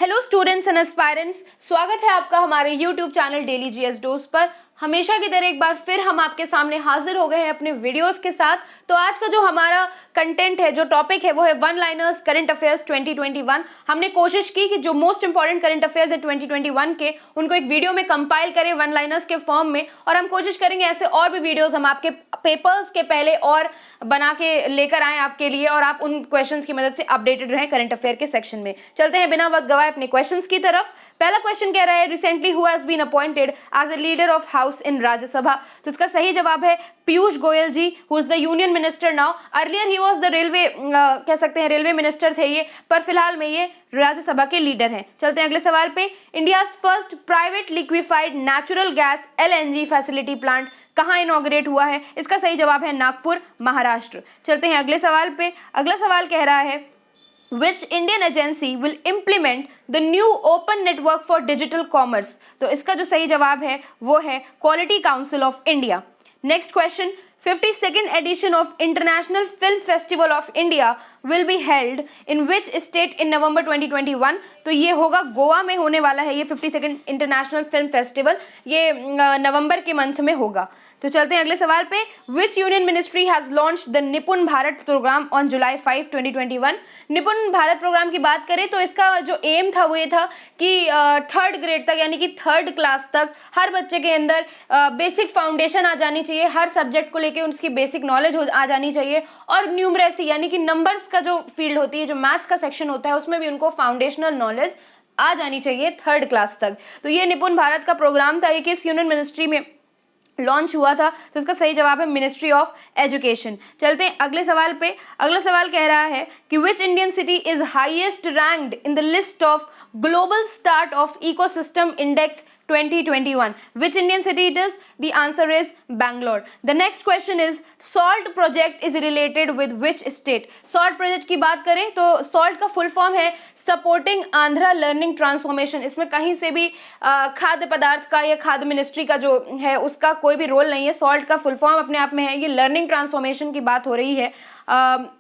Hello students and aspirants, स्वागत है आपका हमारे YouTube channel daily GS dose पर। हमेशा की तरह एक बार फिर हम आपके सामने हाजिर हो गए हैं अपने वीडियोस के साथ। तो आज का जो हमारा कंटेंट है, जो टॉपिक है, वो है वन लाइनर्स करंट अफेयर्स 2021। हमने कोशिश की कि जो मोस्ट इंपॉर्टेंट करंट अफेयर्स है 2021 के, उनको एक वीडियो में कंपाइल करें वन लाइनर्स के फॉर्म में, और हम कोशिश करेंगे ऐसे और भी वीडियोस हम आपके पेपर्स के पहले और बना के लेकर आए आपके लिए, और आप उन क्वेश्चंस की मदद से अपडेटेड रहें करंट अफेयर के सेक्शन में। चलते हैं बिना वक्त गवाए अपने क्वेश्चंस की तरफ। पहला क्वेश्चन कह रहा है, recently who has been appointed as a leader of house in Rajya Sabha. तो इसका सही जवाब है पीयूष गोयल जी, who is the union minister now. Earlier he was the railway, कह सकते हैं रेलवे मिनिस्टर थे ये, पर फिलहाल में ये राज्यसभा के लीडर हैं। चलते हैं अगले सवाल पे। India first private liquefied natural gas LNG facility plant कहाँ इनॉग्रेट हुआ है? इसका सही जवाब है नागपुर, महाराष्ट्र। चलते हैं अगले सवाल पे। अगला सवाल कह रहा है, Which Indian agency will implement the new open network for digital commerce? तो इसका जो सही जवाब है वो है Quality Council of India. Next question, 52nd edition of International Film Festival of India will be held in which state in November 2021? तो ये होगा गोवा में होने वाला है ये 52nd इंटरनेशनल फिल्म फेस्टिवल, ये नवंबर के मंथ में होगा। तो चलते हैं अगले सवाल पे। विच union ministry has launched the निपुण भारत प्रोग्राम ऑन जुलाई 5, 2021? निपुण भारत प्रोग्राम की बात करें तो इसका जो एम था वो ये था कि थर्ड ग्रेड तक, यानी कि थर्ड क्लास तक हर बच्चे के अंदर बेसिक फाउंडेशन आ जानी चाहिए, हर सब्जेक्ट को लेके उसकी बेसिक नॉलेज आ जानी चाहिए, और न्यूमरेसी यानी कि नंबर्स का जो फील्ड होती है, जो मैथ्स का सेक्शन होता है, उसमें भी उनको फाउंडेशनल नॉलेज आ जानी चाहिए थर्ड क्लास तक। तो ये निपुण भारत का प्रोग्राम था, ये किस यूनियन मिनिस्ट्री में लॉन्च हुआ था? तो इसका सही जवाब है मिनिस्ट्री ऑफ एजुकेशन। चलते हैं अगले सवाल पे। अगला सवाल कह रहा है कि which Indian city is highest ranked in the list of global start of ecosystem index 2021? Which Indian city it is? The answer is Bangalore. The next question is, SALT project is related with which state? SALT project की बात करें तो SALT का full form है supporting Andhra learning transformation. इसमें कहीं से भी खाद्य पदार्थ का या खाद्य मिनिस्ट्री का जो है उसका कोई भी रोल नहीं है। SALT का फुल फॉर्म अपने आप में है, ये लर्निंग ट्रांसफॉर्मेशन की बात हो रही है।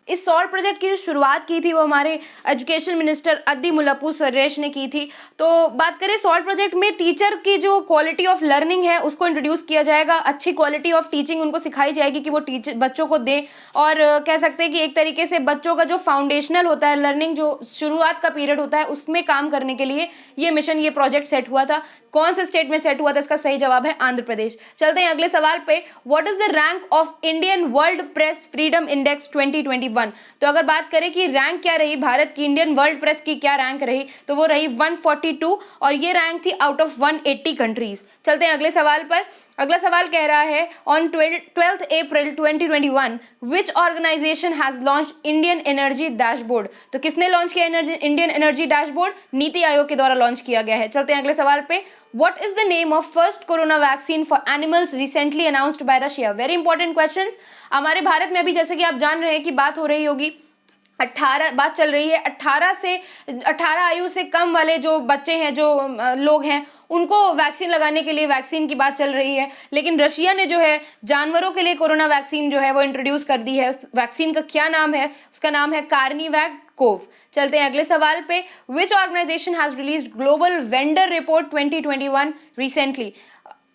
इस सॉल्ट प्रोजेक्ट की जो शुरुआत की थी वो हमारे एजुकेशन मिनिस्टर अद्दी मुलप्पू सुरेश ने की थी। तो बात करें सॉल्ट प्रोजेक्ट में टीचर की जो क्वालिटी ऑफ लर्निंग है उसको इंट्रोड्यूस किया जाएगा, अच्छी क्वालिटी ऑफ टीचिंग उनको सिखाई जाएगी कि वो टीचर बच्चों को दें, और कह सकते हैं कि एक तरीके से बच्चों का जो फाउंडेशनल होता है, लर्निंग जो शुरुआत का पीरियड होता है, उसमें काम करने के लिए ये मिशन, ये प्रोजेक्ट सेट हुआ था। कौन से स्टेट में सेट हुआ था? इसका सही जवाब है आंध्र प्रदेश। चलते हैं अगले सवाल पे। What is the rank of Indian world press freedom index 2021? तो अगर बात करें कि रैंक क्या रही भारत की, इंडियन वर्ल्ड प्रेस की क्या रैंक रही, तो वो रही 142, और ये रैंक थी आउट ऑफ 180 कंट्रीज। चलते हैं अगले सवाल पर। अगला सवाल कह रहा है, on 12th April 2021 which organization has launch Indian energy dashboard? तो किसने लॉन्च किया Indian energy dashboard? NITI Aayog के द्वारा लॉन्च किया गया है। चलते हैं अगले सवाल पे। What is the name of first corona vaccine for animals recently announced by Russia? Very important questions. हमारे भारत में अभी जैसे कि आप जान रहे हैं कि बात हो रही होगी, 18 चल रही है, 18 आयु से कम वाले जो बच्चे हैं, जो लोग हैं, उनको वैक्सीन लगाने के लिए वैक्सीन की बात चल रही है। लेकिन रशिया ने जो है जानवरों के लिए कोरोना वैक्सीन जो है वो इंट्रोड्यूस कर दी है। उस वैक्सीन का क्या नाम है? उसका नाम है कार्निवैक कोव। चलते हैं अगले सवाल पे। Which organization has released global vendor report 2021 recently?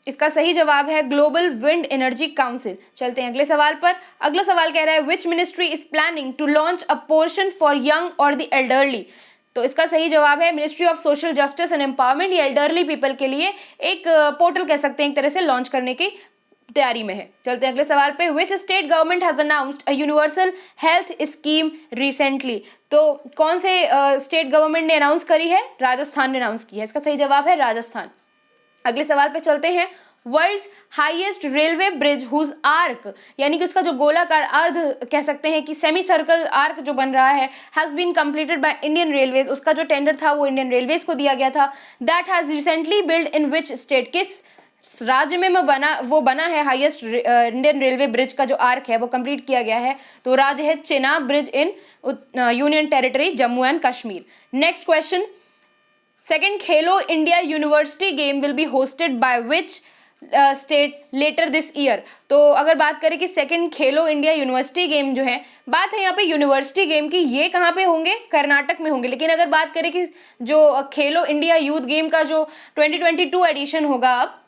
इसका सही जवाब है ग्लोबल विंड एनर्जी काउंसिल। चलते हैं अगले सवाल पर। अगला सवाल कह रहा है, which ministry is planning to launch a portion for young और द एल्डरली? तो इसका सही जवाब है ministry of social justice and empowerment. ये एल्डरली पीपल के लिए एक पोर्टल कह सकते हैं एक तरह से लॉन्च करने की तैयारी में है। चलते हैं अगले सवाल पे। विच state government has announced a universal health scheme recently? तो कौन से स्टेट गवर्नमेंट ने अनाउंस करी है? राजस्थान ने अनाउंस की है। इसका सही जवाब है राजस्थान। अगले सवाल पे चलते हैं। World's highest railway bridge whose arch, यानी कि उसका जो गोलाकार अर्ध कह सकते हैं कि सेमी सर्कल आर्क जो बन रहा है, has been completed by Indian railways. उसका जो टेंडर था वो इंडियन रेलवेज को दिया गया था। That has recently build in which state? किस राज्य में बना है हाईएस्ट इंडियन रेलवे ब्रिज का जो आर्क है वो कंप्लीट किया गया है? तो राज्य है Chenab bridge in union territory Jammu and Kashmir. Next question. Second Khelo India university game will be hosted by which state later this year. तो अगर बात करें कि second Khelo India university game जो है, बात है यहाँ पे यूनिवर्सिटी गेम की, ये कहाँ पे होंगे, कर्नाटक में होंगे। लेकिन अगर बात करें कि जो खेलो इंडिया यूथ गेम का जो 2022 एडिशन होगा, अब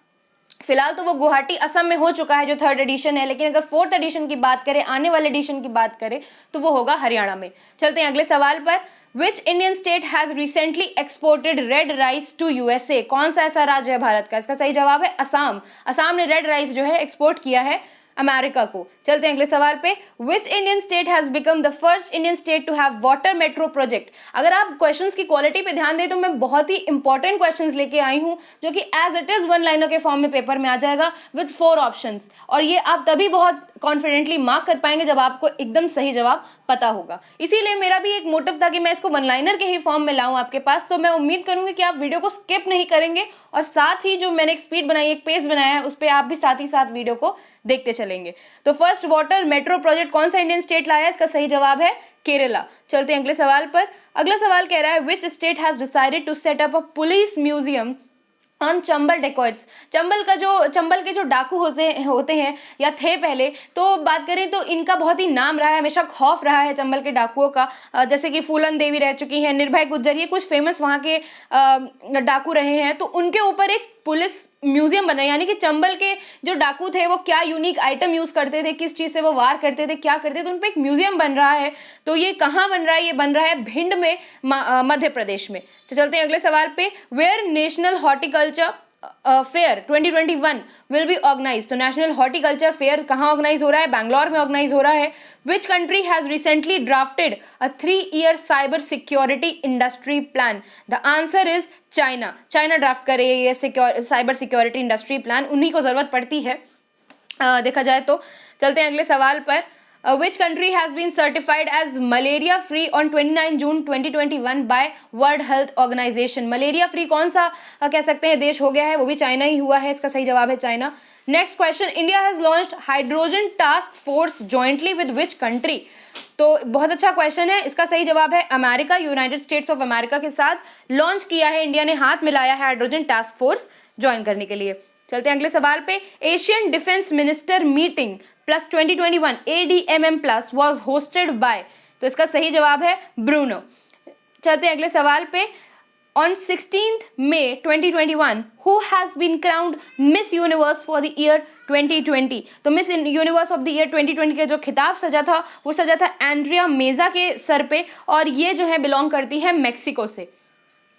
फिलहाल तो वो गुवाहाटी असम में हो चुका है जो थर्ड एडिशन है, लेकिन अगर फोर्थ एडिशन की बात करें, आने वाले एडिशन की बात करें, तो वो होगा हरियाणा में। चलते हैं अगले सवाल पर। Which Indian state has recently exported red rice to USA? कौन सा ऐसा राज्य है भारत का? इसका सही जवाब है असम। असम ने रेड राइस जो है एक्सपोर्ट किया है अमेरिका को। चलते हैं अगले सवाल पे। Which Indian state has become the first Indian state to have water metro project? अगर आप क्वेश्चंस की क्वालिटी पे ध्यान दें तो मैं बहुत ही इंपॉर्टेंट क्वेश्चंस लेके आई हूं, जो कि as it is one liner के फॉर्म में पेपर में आ जाएगा विद 4 ऑप्शंस, और ये आप तभी बहुत कॉन्फिडेंटली मार्क कर पाएंगे जब आपको एकदम सही जवाब पता होगा। इसीलिए मेरा भी एक मोटिव था कि मैं इसको वन लाइनर के ही फॉर्म में लाऊं आपके पास। तो मैं उम्मीद करूंगी कि आप वीडियो को स्किप नहीं करेंगे, और साथ ही जो मैंने एक स्पीड बनाई, एक पेज बनाया है, उस पर आप भी साथ ही साथ वीडियो को देखते चलेंगे। तो फर्स्ट वाटर मेट्रो प्रोजेक्ट कौन सा इंडियन स्टेट लाया है? इसका सही जवाब है केरला। चलते हैं अगले सवाल पर। अगला सवाल कह रहा है which state has decided to set up a police museum on Chambal dacoits? Chambal के जो डाकू होते हैं या थे पहले, तो बात करें तो इनका बहुत ही नाम रहा है, हमेशा खौफ रहा है चंबल के डाकुओं का। जैसे कि फूलन देवी रह चुकी हैं, निर्भय गुज्जर, ये कुछ फेमस वहाँ के डाकू रहे हैं। तो उनके ऊपर एक पुलिस म्यूजियम बन रहा है, यानी कि चंबल के जो डाकू थे वो क्या यूनिक आइटम यूज करते थे, किस चीज से वो वार करते थे, क्या करते थे, उन पे एक म्यूजियम बन रहा है। तो ये कहाँ बन रहा है? ये बन रहा है भिंड में, मध्य प्रदेश में। तो चलते हैं अगले सवाल पे। Where national horticulture fair 2021 will be organize? तो नेशनल हॉर्टिकल्चर फेयर कहाँ ऑर्गेनाइज हो रहा है? बैंगलोर में ऑर्गेनाइज हो रहा है। Which country has recently drafted a 3-year cyber security industry plan? The answer is China. China draft करे ये साइबर सिक्योरिटी इंडस्ट्री प्लान, उन्हीं को जरूरत पड़ती है देखा जाए तो। चलते हैं अगले सवाल पर। Which country has been certified as malaria free on 29 June 2021 by World Health Organization? Malaria free कौन सा कह सकते हैं देश हो गया है? वो भी चाइना ही हुआ है। इसका सही जवाब है China. Next question. India has launched hydrogen task force jointly with which country? तो बहुत अच्छा क्वेश्चन है। इसका सही जवाब है America. United states of America के साथ लॉन्च किया है इंडिया ने, हाथ मिलाया है हाइड्रोजन टास्क फोर्स ज्वाइन करने के लिए। चलते हैं अगले सवाल पे। Asian defence minister meeting plus 2021 ADMM plus was hosted by? तो इसका सही जवाब है ब्रूनो। चलते हैं अगले सवाल पे। On 16th May 2021 who has been crowned Miss Universe for the year 2020? तो Miss Universe of the year 2020 का जो खिताब सजा था वो सजा था एंड्रिया मेजा के सर पे, और ये जो है बिलोंग करती है मैक्सिको से।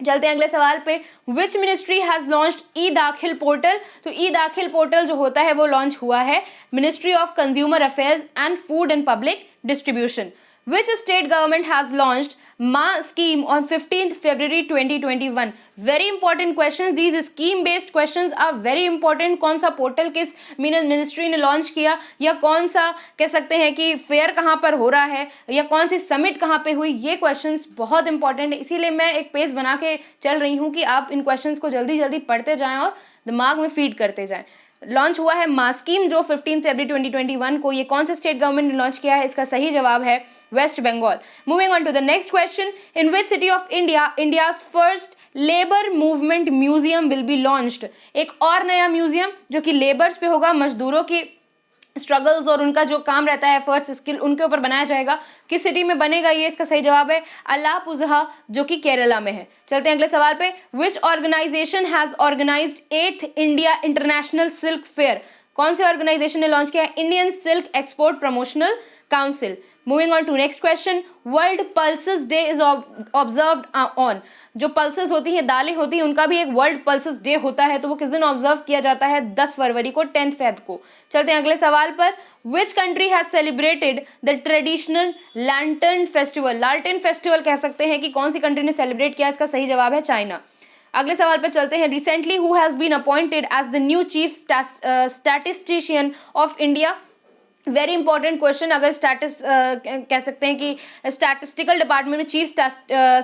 चलते हैं अगले सवाल पे। विच मिनिस्ट्री हैज लॉन्च्ड ई दाखिल पोर्टल? तो ई दाखिल पोर्टल जो होता है वो लॉन्च हुआ है ministry of consumer affairs and food and public distribution. Which state government has launched Maa scheme on 15th February 2021? Very important question, these scheme based questions are very important. कौन सा पोर्टल किस ministry ने launch किया, या कौन सा कह सकते हैं कि फेयर कहाँ पर हो रहा है, या कौन सी समिट कहाँ पे हुई, ये क्वेश्चंस बहुत इंपॉर्टेंट है। इसीलिए मैं एक पेज बना के चल रही हूँ कि आप इन क्वेश्चंस को जल्दी जल्दी पढ़ते जाएं और दिमाग में फीड करते जाएं। लॉन्च हुआ है माँ स्कीम जो 15 फरवरी 2021 को। ये कौन से स्टेट गवर्नमेंट ने लॉन्च किया है? इसका सही जवाब है West Bengal. Moving on to the next question. In which city of India India's first labour movement museum will be launched? एक और नया म्यूजियम जो कि लेबर्स पे होगा, मजदूरों की स्ट्रगल्स और उनका जो काम रहता है, फर्स्ट स्किल, उनके ऊपर बनाया जाएगा। किस सिटी में बनेगा ये? इसका सही जवाब है अलापुझा जो कि केरला में है। चलते हैं अगले सवाल पे। Which organization has organized 8th India international silk fair? कौन से ऑर्गेनाइजेशन ने लॉन्च किया है? Indian silk export promotional council. Moving on to next question. World pulses day is observed on? जो पल्सेस होती हैं, दालें होती हैं, उनका भी एक वर्ल्ड पल्सेस डे होता है। तो वो किस दिन ऑब्जर्व किया जाता है? 10 फरवरी को, 10th फेब को। चलते हैं अगले सवाल पर। विच country has celebrated the traditional lantern festival? लालटेन फेस्टिवल कह सकते हैं कि कौन सी कंट्री ने सेलिब्रेट किया? इसका सही जवाब है चाइना। अगले सवाल पर चलते हैं। Recently who has been appointed as the new chief statistician of India? Very important question. अगर कह सकते हैं कि स्टैटिस्टिकल डिपार्टमेंट में चीफ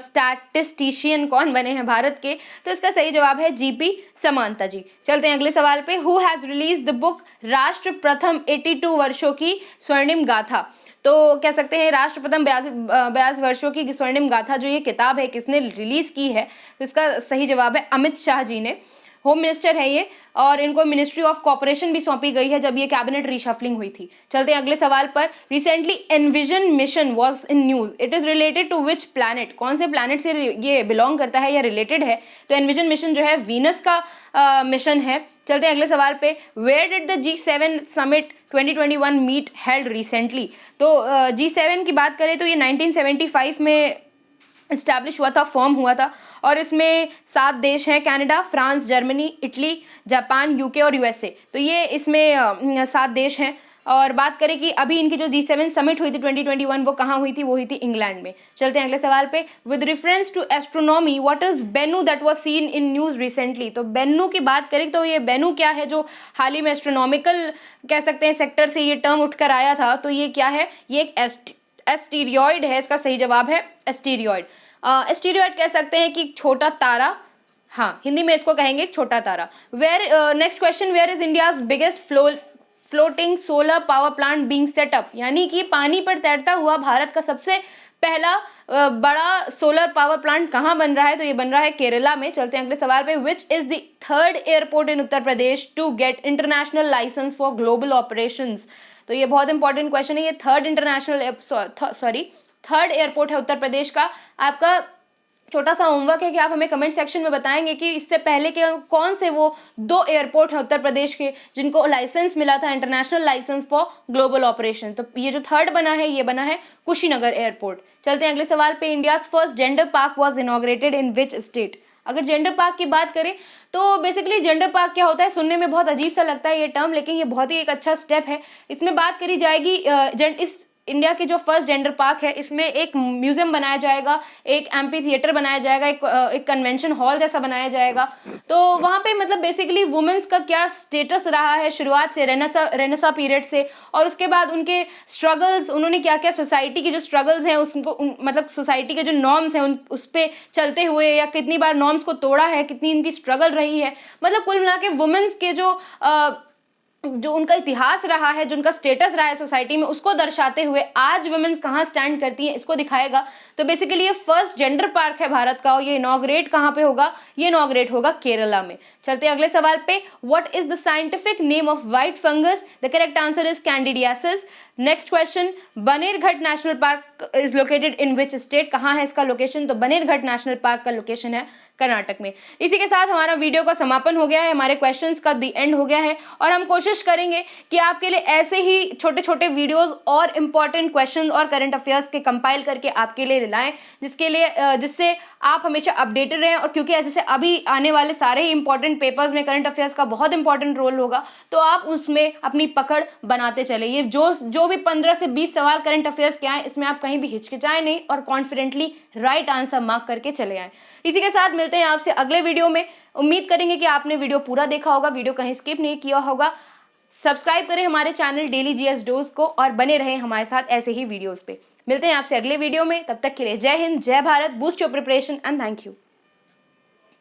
स्टैटिस्टिशियन कौन बने हैं भारत के? तो इसका सही जवाब है जीपी समांता जी। चलते हैं अगले सवाल पे। Who has release the book राष्ट्र प्रथम 82 वर्षों की स्वर्णिम गाथा? तो कह सकते हैं राष्ट्र प्रथम 82 वर्षों की स्वर्णिम गाथा जो ये किताब है, किसने रिलीज की है? तो इसका सही जवाब है अमित शाह जी ने। होम मिनिस्टर है ये, और इनको मिनिस्ट्री ऑफ कॉर्पोरेशन भी सौंपी गई है जब ये कैबिनेट रिशफलिंग हुई थी। चलते हैं अगले सवाल पर। Recently EnVision mission was in news, it is related to which planet, कौन से प्लैनेट से ये बिलोंग करता है या रिलेटेड है? तो एनविजन मिशन जो है वीनस का मिशन है। चलते हैं अगले सवाल पे। Where did the G7 summit 2021 meet held recently? तो G7 की बात करें तो ये 1975 में इस्टेब्लिश हुआ था, फॉर्म हुआ था, और इसमें 7 देश हैं, Canada, France, Germany, Italy, Japan, UK और यूएसए। तो ये इसमें 7 देश हैं। और बात करें कि अभी इनकी जो G7 समिट हुई थी 2021 वो कहाँ हुई थी? वो हुई थी इंग्लैंड में। चलते हैं अगले सवाल पे। With reference to astronomy what is Bennu that was seen in news recently? तो बेनू की बात करें तो ये बेनू क्या है जो हाल ही में एस्ट्रोनॉमिकल कह सकते हैं सेक्टर से ये टर्म उठकर आया था, तो ये क्या है? ये एक एस्टीरियॉइड है, इसका सही जवाब है एस्टीरियॉइड। एस्टीरियॉइड कह सकते हैं कि छोटा तारा, हाँ हिंदी में इसको कहेंगे छोटा तारा। Next question, where is India's biggest floating solar power plant being set up? यानी कि पानी पर तैरता हुआ भारत का सबसे पहला बड़ा सोलर पावर प्लांट कहाँ बन रहा है? तो ये बन रहा है केरला में। चलते हैं अगले सवाल पे। Which is the third airport in Uttar Pradesh to get international licence for global operations? तो ये बहुत इंपॉर्टेंट क्वेश्चन है। ये थर्ड एयरपोर्ट है उत्तर प्रदेश का। आपका छोटा सा होमवर्क है कि आप हमें कमेंट सेक्शन में बताएंगे कि इससे पहले के कौन से वो 2 एयरपोर्ट हैं उत्तर प्रदेश के जिनको लाइसेंस मिला था, international licence for global operation. तो ये जो थर्ड बना है ये बना है कुशीनगर एयरपोर्ट। चलते हैं अगले सवाल पे। India's first gender park was inaugurated in which state? अगर जेंडर पार्क की बात करें तो बेसिकली जेंडर पार्क क्या होता है, सुनने में बहुत अजीब सा लगता है ये टर्म, लेकिन ये बहुत ही एक अच्छा स्टेप है। इसमें बात करी जाएगी इस इंडिया के जो फर्स्ट जेंडर पार्क है इसमें एक म्यूजियम बनाया जाएगा, एक एम्पी थिएटर बनाया जाएगा, एक कन्वेंशन हॉल जैसा बनाया जाएगा। तो वहाँ पे मतलब बेसिकली वुमेन्स का क्या स्टेटस रहा है शुरुआत से, रेनेसा पीरियड से, और उसके बाद उनके स्ट्रगल्स, उन्होंने क्या क्या सोसाइटी की जो स्ट्रगल्स हैं उसको मतलब सोसाइटी के जो नॉर्म्स हैं उस पर चलते हुए या कितनी बार नॉर्म्स को तोड़ा है, कितनी उनकी स्ट्रगल रही है, मतलब कुल मिला के वुमेन्स के जो उनका इतिहास रहा है, जो उनका स्टेटस रहा है सोसाइटी में, उसको दर्शाते हुए आज वुमेन्स कहाँ स्टैंड करती हैं इसको दिखाएगा। तो बेसिकली ये फर्स्ट जेंडर पार्क है भारत का, और ये इनॉग्रेट कहाँ पे होगा? ये इनॉग्रेट होगा केरला में। चलते हैं अगले सवाल पे। What is the scientific name of white fungus? The correct answer is candidiasis. Next question, Bannerghatta national park is located in which state? कहाँ है इसका लोकेशन? तो बनेरघट्ट नेशनल पार्क का लोकेशन है कर्नाटक में। इसी के साथ हमारा वीडियो का समापन हो गया है, हमारे क्वेश्चंस का दी एंड हो गया है, और हम कोशिश करेंगे कि आपके लिए ऐसे ही छोटे छोटे वीडियोस और इम्पॉर्टेंट क्वेश्चंस और करंट अफेयर्स के कंपाइल करके आपके लिए लाएं, जिससे आप हमेशा अपडेटेड रहें। और क्योंकि जैसे अभी आने वाले सारे ही इंपॉर्टेंट पेपर्स में करंट अफेयर्स का बहुत इंपॉर्टेंट रोल होगा, तो आप उसमें अपनी पकड़ बनाते चले। ये जो भी 15 से 20 सवाल करंट अफेयर्स के आए, इसमें आप कहीं भी हिचकिचाएं नहीं और कॉन्फिडेंटली राइट आंसर मार्क करके चले आए। इसी के साथ मिलते हैं आपसे अगले वीडियो में। उम्मीद करेंगे कि आपने वीडियो पूरा देखा होगा, वीडियो कहीं स्किप नहीं किया होगा। सब्सक्राइब करें हमारे चैनल डेली जीएस डोज को और बने रहें हमारे साथ ऐसे ही वीडियोस पे। मिलते हैं आपसे अगले वीडियो में, तब तक के लिए जय हिंद, जय Bharat, boost your preparation and thank you.